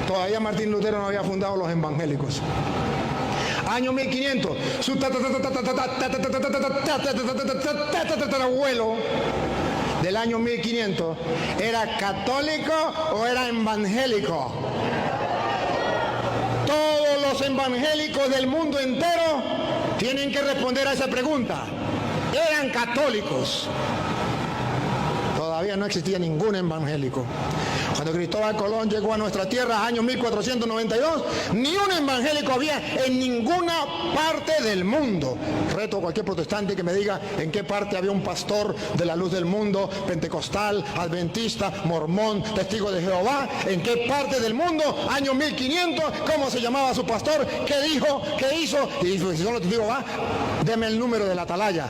Todavía Martín Lutero no había fundado los evangélicos. Año 1500, su abuelo del año 1500, ¿era católico o era evangélico? Todos los evangélicos del mundo entero tienen que responder a esa pregunta. Eran católicos. Todavía no existía ningún evangélico. Cuando Cristóbal Colón llegó a nuestra tierra, año 1492, ni un evangélico había en ninguna parte del mundo. Reto a cualquier protestante que me diga en qué parte había un pastor de la luz del mundo, pentecostal, adventista, mormón, testigo de Jehová. ¿En qué parte del mundo? Año 1500, ¿cómo se llamaba su pastor? ¿Qué dijo? ¿Qué hizo? Y si son los testigos de Jehová, deme el número de la atalaya.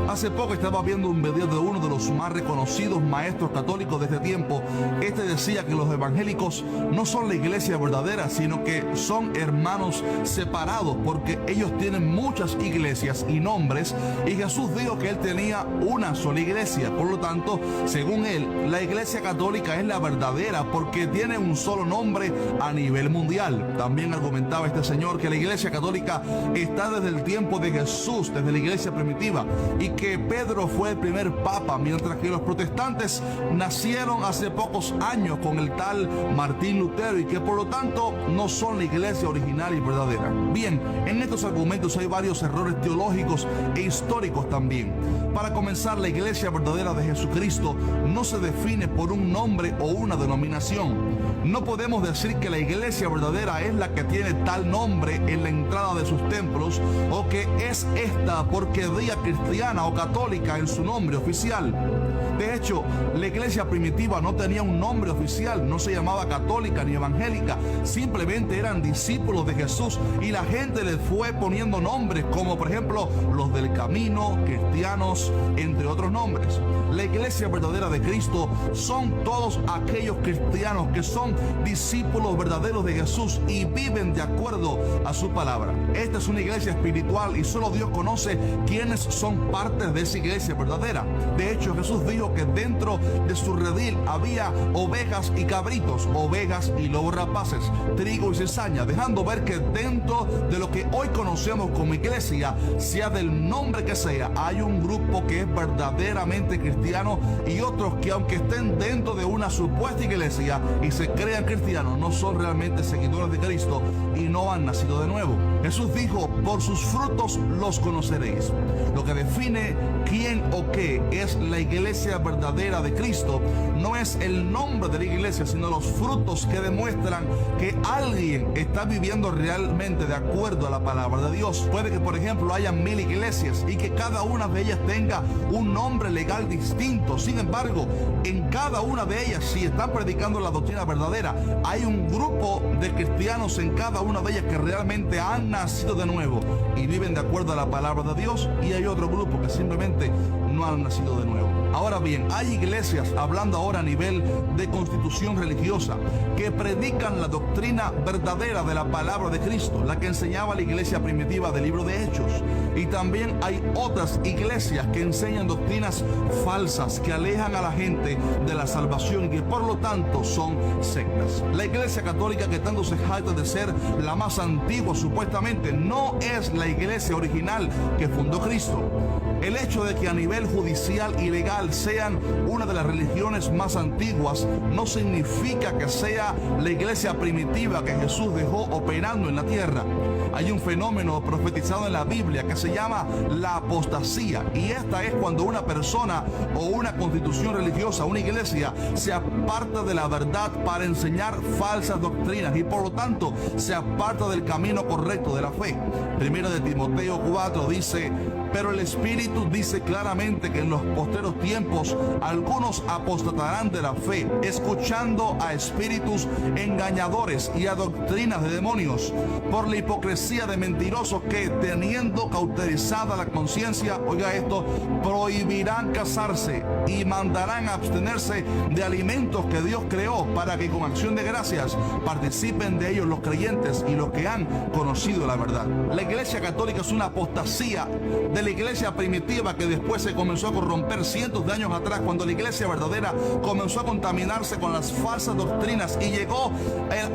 Hace poco estaba viendo un video de uno de los más reconocidos maestros católicos de este tiempo. Este decía que los evangélicos no son la iglesia verdadera, sino que son hermanos separados, porque ellos tienen muchas iglesias y nombres, y Jesús dijo que él tenía una sola iglesia. Por lo tanto, según él, la iglesia católica es la verdadera porque tiene un solo nombre a nivel mundial. También argumentaba este señor que la iglesia católica está desde el tiempo de Jesús, desde la iglesia primitiva, y que Pedro fue el primer papa, mientras que los protestantes nacieron hace pocos años con el tal Martín Lutero, y que por lo tanto no son la iglesia original y verdadera. Bien, en estos argumentos hay varios errores teológicos e históricos también. Para comenzar, la iglesia verdadera de Jesucristo no se define por un nombre o una denominación. No podemos decir que la iglesia verdadera es la que tiene tal nombre en la entrada de sus templos, o que es esta porque diga cristiana o católica en su nombre oficial. De hecho, la iglesia primitiva no tenía un nombre oficial, no se llamaba católica ni evangélica, simplemente eran discípulos de Jesús y la gente les fue poniendo nombres, como por ejemplo los del camino, cristianos, entre otros nombres. La iglesia verdadera de Cristo son todos aquellos cristianos que son discípulos verdaderos de Jesús y viven de acuerdo a su palabra. Esta es una iglesia espiritual y solo Dios conoce quiénes son parte de esa iglesia verdadera. De hecho, Jesús dijo que dentro de su redil había ovejas y cabritos, ovejas y lobos rapaces, trigo y cizaña, dejando ver que dentro de lo que hoy conocemos como iglesia, sea del nombre que sea, hay un grupo que es verdaderamente cristiano y otros que, aunque estén dentro de una supuesta iglesia y se crean cristianos, no son realmente seguidores de Cristo y no han nacido de nuevo. Jesús dijo: por sus frutos los conoceréis. Lo que define quién o qué es la iglesia verdadera de Cristo no es el nombre de la iglesia, sino los frutos que demuestran que alguien está viviendo realmente de acuerdo a la palabra de Dios. Puede que, por ejemplo, haya 1000 iglesias y que cada una de ellas tenga un nombre legal distinto. Sin embargo, en cada una de ellas, si están predicando la doctrina verdadera, hay un grupo de cristianos en cada una de ellas que realmente han nacido de nuevo y viven de acuerdo a la palabra de Dios, y hay otro grupo que simplemente no han nacido de nuevo. Ahora bien, hay iglesias, hablando ahora a nivel de constitución religiosa, que predican la doctrina verdadera de la palabra de Cristo, la que enseñaba la iglesia primitiva del libro de Hechos. Y también hay otras iglesias que enseñan doctrinas falsas, que alejan a la gente de la salvación y que por lo tanto son sectas. La iglesia católica, que tanto se jacta de ser la más antigua supuestamente, no es la iglesia original que fundó Cristo. El hecho de que a nivel judicial y legal sean una de las religiones más antiguas no significa que sea la iglesia primitiva que Jesús dejó operando en la tierra. Hay un fenómeno profetizado en la Biblia que se llama la apostasía, y esta es cuando una persona o una constitución religiosa, una iglesia, se aparta de la verdad para enseñar falsas doctrinas y por lo tanto se aparta del camino correcto de la fe. Primero de Timoteo 4 dice: pero el Espíritu dice claramente que en los postreros tiempos algunos apostatarán de la fe, escuchando a espíritus engañadores y a doctrinas de demonios, por la hipocresía de mentirosos que, teniendo cauterizada la conciencia, oiga esto, prohibirán casarse y mandarán a abstenerse de alimentos que Dios creó, para que con acción de gracias participen de ellos los creyentes y los que han conocido la verdad. La iglesia católica es una apostasía de de la iglesia primitiva, que después se comenzó a corromper cientos de años atrás, cuando la iglesia verdadera comenzó a contaminarse con las falsas doctrinas y llegó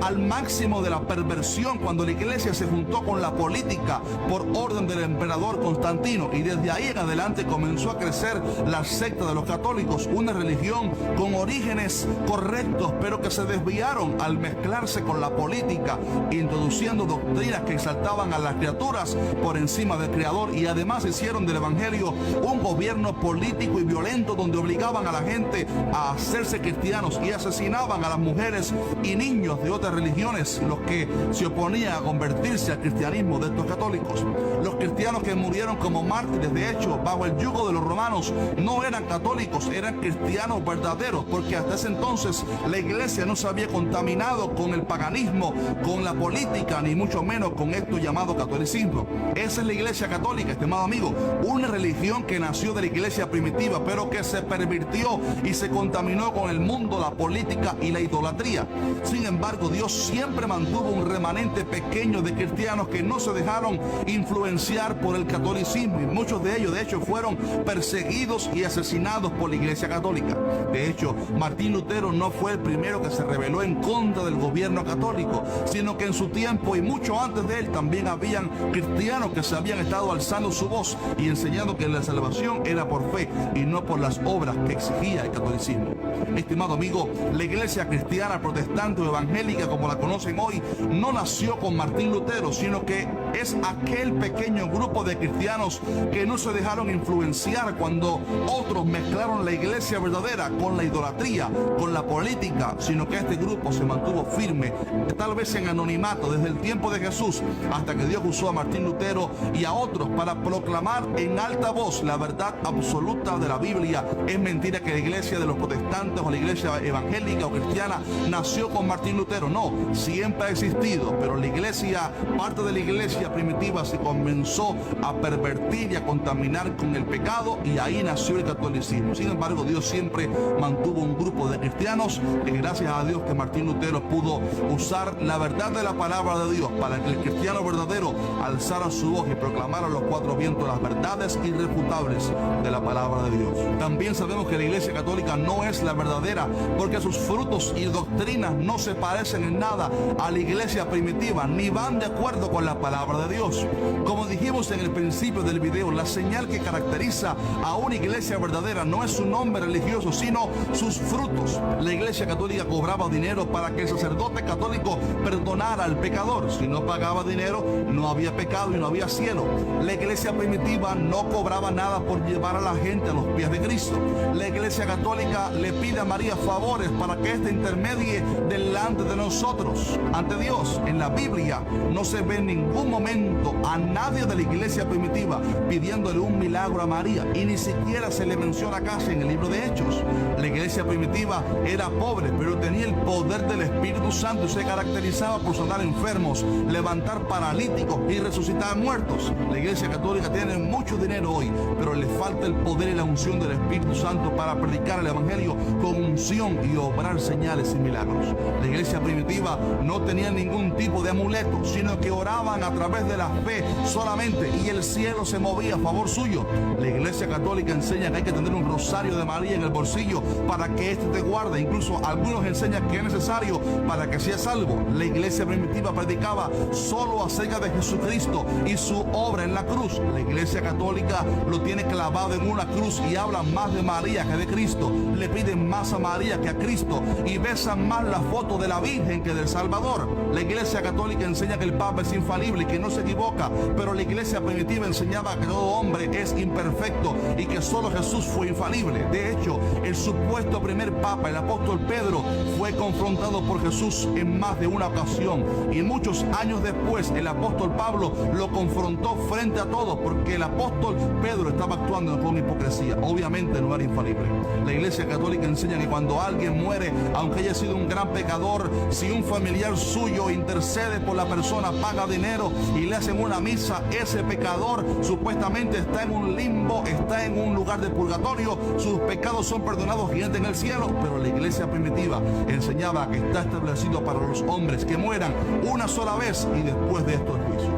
al máximo de la perversión, cuando la iglesia se juntó con la política por orden del emperador Constantino, y desde ahí en adelante comenzó a crecer la secta de los católicos, una religión con orígenes correctos, pero que se desviaron al mezclarse con la política, introduciendo doctrinas que exaltaban a las criaturas por encima del Creador, y además hicieron del evangelio un gobierno político y violento, donde obligaban a la gente a hacerse cristianos y asesinaban a las mujeres y niños de otras religiones, los que se oponían a convertirse al cristianismo de estos católicos. Los cristianos que murieron como mártires, de hecho, bajo el yugo de los romanos, no eran católicos, eran cristianos verdaderos, porque hasta ese entonces la iglesia no se había contaminado con el paganismo, con la política, ni mucho menos con esto llamado catolicismo. Esa es la iglesia católica, estimado amigo, una religión que nació de la iglesia primitiva, pero que se pervirtió y se contaminó con el mundo, la política y la idolatría. Sin embargo, Dios siempre mantuvo un remanente pequeño de cristianos que no se dejaron influenciar por el catolicismo, y muchos de ellos, de hecho, fueron perseguidos y asesinados por la iglesia católica. De hecho, Martín Lutero no fue el primero que se rebeló en contra del gobierno católico, sino que en su tiempo y mucho antes de él también habían cristianos que se habían estado alzando su voz y enseñando que la salvación era por fe y no por las obras que exigía el catolicismo. Estimado amigo, la iglesia cristiana, protestante o evangélica como la conocen hoy, no nació con Martín Lutero, sino que es aquel pequeño grupo de cristianos que no se dejaron influenciar cuando otros mezclaron la iglesia verdadera con la idolatría, con la política, sino que este grupo se mantuvo firme, tal vez en anonimato, desde el tiempo de Jesús, hasta que Dios usó a Martín Lutero y a otros para proclamar en alta voz la verdad absoluta de la Biblia. Es mentira que la iglesia de los protestantes o la iglesia evangélica o cristiana nació con Martín Lutero. No, siempre ha existido, pero la iglesia, parte de la iglesia primitiva, se comenzó a pervertir y a contaminar con el pecado, y ahí nació el catolicismo. Sin embargo, Dios siempre mantuvo un grupo de cristianos que, gracias a Dios, que Martín Lutero pudo usar la verdad de la palabra de Dios para que el cristiano verdadero alzara su voz y proclamara a los cuatro vientos las verdades irrefutables de la palabra de Dios. También sabemos que la iglesia católica no es la verdadera, porque sus frutos y doctrinas no se parecen en nada a la iglesia primitiva, ni van de acuerdo con la palabra de Dios. Como dijimos en el principio del video, la señal que caracteriza a una iglesia verdadera no es su nombre religioso, sino sus frutos. La iglesia católica cobraba dinero para que el sacerdote católico perdonara al pecador. Si no pagaba dinero, no había pecado y no había cielo. La iglesia primitiva no cobraba nada por llevar a la gente a los pies de Cristo. La iglesia católica le pide a María favores para que ésta intermedie delante de nosotros ante Dios. En la Biblia no se ve en ningún momento a nadie de la iglesia primitiva pidiéndole un milagro a María, y ni siquiera se le menciona casi en el libro de Hechos. La iglesia primitiva era pobre, pero tenía el poder del Espíritu Santo y se caracterizaba por sanar enfermos, levantar paralíticos y resucitar muertos. La iglesia católica tiene mucho dinero hoy, pero le falta el poder y la unción del Espíritu Santo para predicar el evangelio con unción y obrar señales y milagros. La iglesia primitiva no tenía ningún tipo de amuleto, sino que oraban a través de la fe solamente, y el cielo se movía a favor suyo. La iglesia católica enseña que hay que tener un rosario de María en el bolsillo para que éste te guarde. Incluso algunos enseñan que es necesario para que seas salvo. La iglesia primitiva predicaba solo acerca de Jesucristo y su obra en la cruz. La iglesia católica lo tiene clavado en una cruz y habla más de María que de Cristo. Le piden más a María que a Cristo y besan más la foto de la Virgen que del Salvador. La iglesia católica enseña que el Papa es infalible y que no se equivoca, pero la iglesia primitiva enseñaba que todo hombre es imperfecto y que solo Jesús fue infalible. De hecho, el supuesto primer Papa, el apóstol Pedro, fue confrontado por Jesús en más de una ocasión, y muchos años después el apóstol Pablo lo confrontó frente a todos, porque el apóstol Pedro estaba actuando con hipocresía. Obviamente no era infalible. La iglesia católica enseña que cuando alguien muere, aunque haya sido un gran pecador, si un familiar suyo intercede por la persona, paga dinero y le hacen una misa, ese pecador supuestamente está en un limbo, está en un lugar de purgatorio, sus pecados son perdonados y entra en el cielo. Pero la iglesia primitiva enseñaba que está establecido para los hombres que mueran una sola vez y después de esto el juicio.